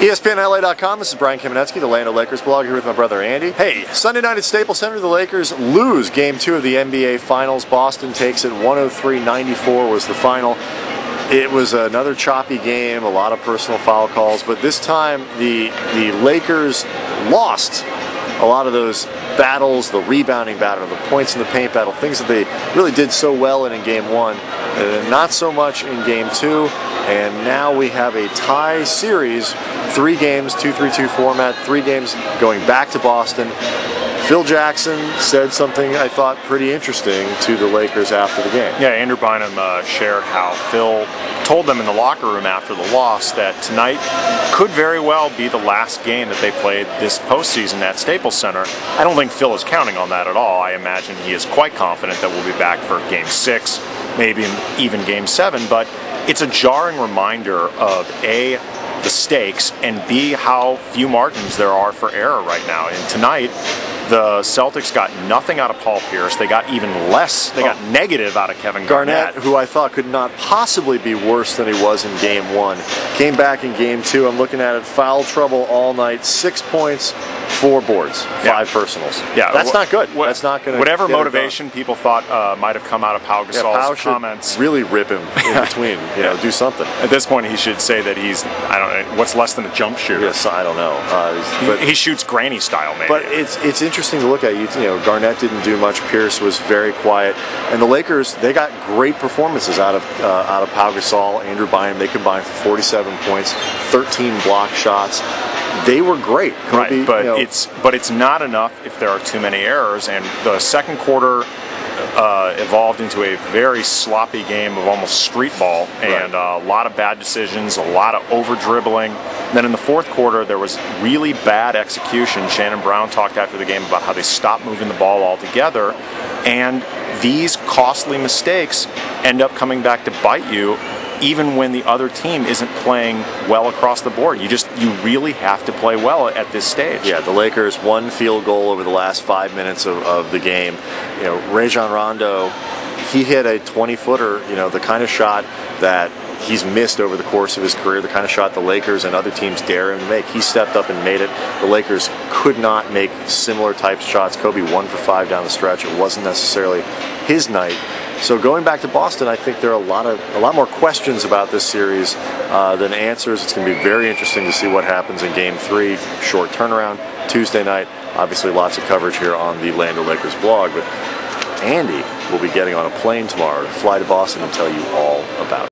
ESPNLA.com, this is Brian Kamenetzky, the Land of Lakers blog, here with my brother Andy. Hey, Sunday night at Staples Center, the Lakers lose Game 2 of the NBA Finals. Boston takes it 103-94 was the final. It was another choppy game, a lot of personal foul calls, but this time the Lakers lost a lot of those battles, the rebounding battle, the points in the paint battle, things that they really did so well in Game 1, not so much in Game 2, and now we have a tie series, 3 games, 2-3-2 format, 3 games going back to Boston. Phil Jackson said something I thought pretty interesting to the Lakers after the game. Yeah, Andrew Bynum shared how Phil told them in the locker room after the loss that tonight could very well be the last game that they played this postseason at Staples Center. I don't think Phil is counting on that at all. I imagine he is quite confident that we'll be back for Game 6, maybe even Game 7, but it's a jarring reminder of A, the stakes, and B, how few margins there are for error right now. And tonight, the Celtics got nothing out of Paul Pierce. They got even less. They got negative out of Kevin Garnett, who I thought could not possibly be worse than he was in Game 1. Came back in Game 2. I'm looking at it. Foul trouble all night. 6 points, 4 boards, 5 personals. Yeah, that's not good. That's not going to. Whatever motivation people thought might have come out of Pau Gasol's comments. Really rip him in between. Do something. At this point, he should say that he's, I don't know, what's less than a jump shooter. Yes, I don't know. But he shoots granny style, maybe. But it's interesting to look at. You know, Garnett didn't do much. Pierce was very quiet, and the Lakers, they got great performances out of Pau Gasol, Andrew Bynum. They combined for 47 points, 13 block shots. They were great. Right, but it's not enough if there are too many errors. And the second quarter evolved into a very sloppy game of almost street ball, and a lot of bad decisions, a lot of over dribbling. And then in the fourth quarter, there was really bad execution. Shannon Brown talked after the game about how they stopped moving the ball altogether, and these costly mistakes end up coming back to bite you, even when the other team isn't playing well across the board. You really have to play well at this stage. Yeah, the Lakers, 1 field goal over the last 5 minutes of the game. You know, Rajon Rondo, he hit a 20-footer, the kind of shot that he's missed over the course of his career, the kind of shot the Lakers and other teams dare him to make. He stepped up and made it. The Lakers could not make similar types of shots. Kobe 1 for 5 down the stretch. It wasn't necessarily his night. So going back to Boston, I think there are a lot more questions about this series than answers. It's going to be very interesting to see what happens in Game 3. Short turnaround, Tuesday night. Obviously lots of coverage here on the Land of Lakers blog. But Andy will be getting on a plane tomorrow to fly to Boston and tell you all about it.